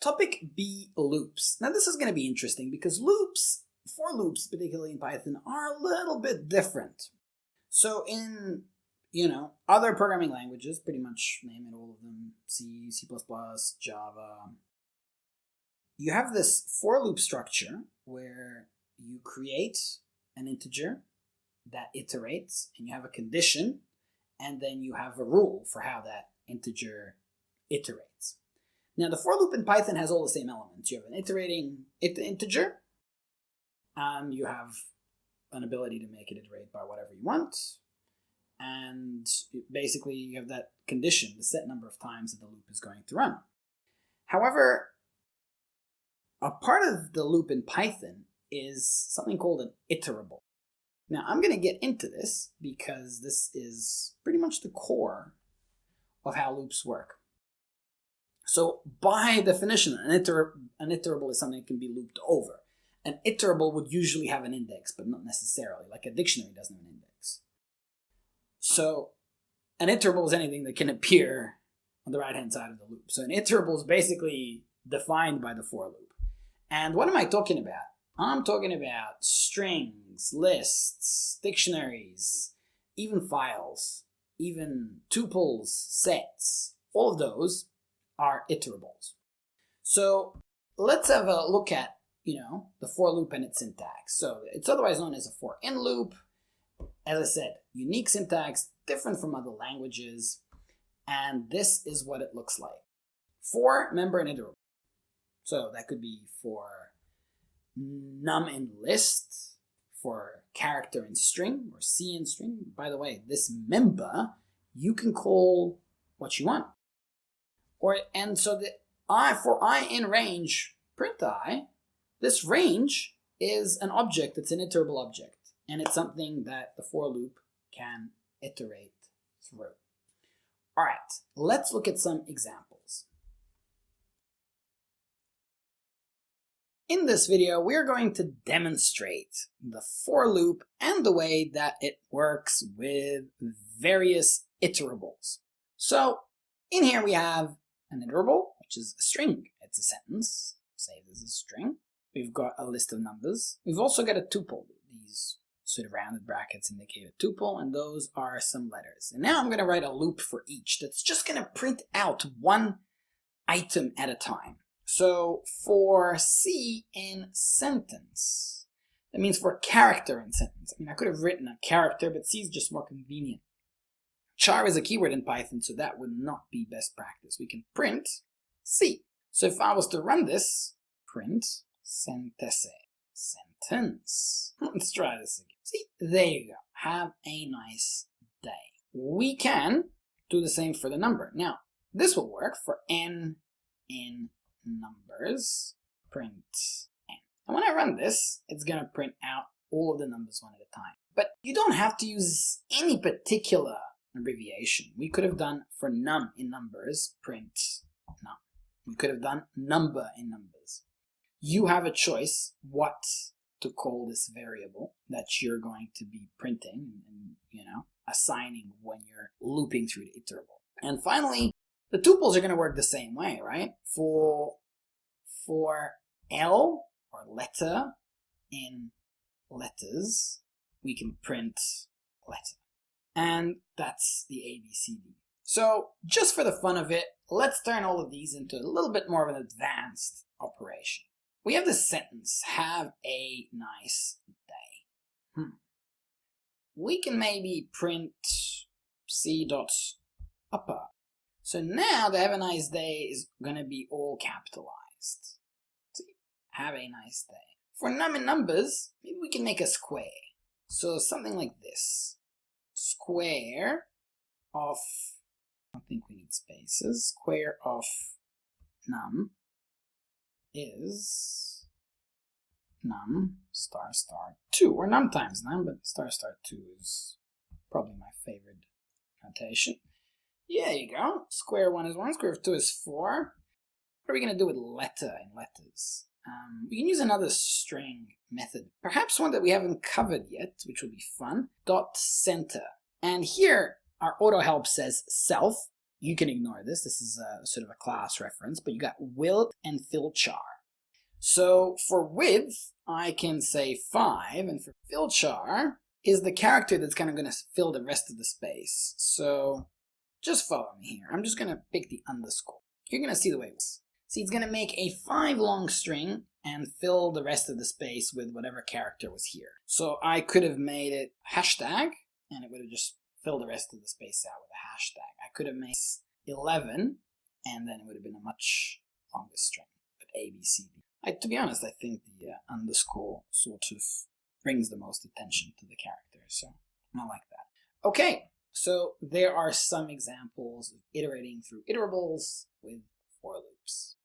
Topic B, loops. Now this is going to be interesting because loops, for loops, particularly in Python, are a little bit different. So in, other programming languages, pretty much name it, all of them, C, C++, Java, you have this for loop structure where you create an integer that iterates, and you have a condition, and then you have a rule for how that integer iterates. Now the for loop in Python has all the same elements. You have an iterating integer, you have an ability to make it iterate by whatever you want, and basically you have that condition, the set number of times that the loop is going to run. However, a part of the loop in Python is something called an iterable. Now I'm going to get into this because this is pretty much the core of how loops work. So by definition, an iterable is something that can be looped over. An iterable would usually have an index, but not necessarily, like a dictionary doesn't have an index. So an iterable is anything that can appear on the right-hand side of the loop. So an iterable is basically defined by the for loop. And what am I talking about? I'm talking about strings, lists, dictionaries, even files, even tuples, sets. All of those are iterables. So let's have a look at, the for loop and its syntax. So it's otherwise known as a for in loop. As I said, unique syntax, different from other languages. And this is what it looks like. For member and iterable. So that could be for num in list, for character in string, or C in string. By the way, this member, you can call what you want. And so for I in range, print I, this range is an object, it's an iterable object, and it's something that the for loop can iterate through. All right, let's look at some examples. In this video, we're going to demonstrate the for loop and the way that it works with various iterables. So in here we have an iterable, which is a string. It's a sentence. Say this is a string. We've got a list of numbers. We've also got a tuple. These sort of rounded brackets indicate a tuple, and those are some letters. And now I'm going to write a loop for each that's just going to print out one item at a time. So for C in sentence, that means for character in sentence. I could have written a character, but C is just more convenient. Char is a keyword in Python, so that would not be best practice. We can print C. So if I was to run this, print sentence. Let's try this again. See, there you go. Have a nice day. We can do the same for the number. Now, this will work for n in numbers, print n. And when I run this, it's going to print out all of the numbers one at a time. But you don't have to use any particular abbreviation. We could have done for num in numbers, print num. We could have done number in numbers. You have a choice what to call this variable that you're going to be printing and assigning when you're looping through the iterable. And finally, the tuples are going to work the same way, right? For L, or letter, in letters, we can print letter. And that's the ABCD. So just for the fun of it, let's turn all of these into a little bit more of an advanced operation. We have this sentence, have a nice day. We can maybe print C.upper. So now the have a nice day is going to be all capitalized. See? Have a nice day. For num in numbers, maybe we can make a square. So something like this. Square of, I don't think we need spaces, square of num is num star 2, or num times num, but star 2 is probably my favorite notation. Yeah, there you go. Square 1 is 1, square of 2 is 4. What are we going to do with letter in letters? We can use another string method, perhaps one that we haven't covered yet, which will be fun. Dot center. And here our auto help says self. You can ignore this. This is a sort of a class reference, but you got width and filchar. So for width, I can say 5, and for filchar is the character that's kind of going to fill the rest of the space. So just follow me here. I'm just going to pick the underscore. You're going to see the way it works. See, it's going to make a 5 long string and fill the rest of the space with whatever character was here. So I could have made it hashtag, and it would have just filled the rest of the space out with a hashtag. I could have made 11, and then it would have been a much longer string, but A, B, C, D. To be honest, I think the underscore sort of brings the most attention to the character, so I like that. Okay, so there are some examples of iterating through iterables with for loops.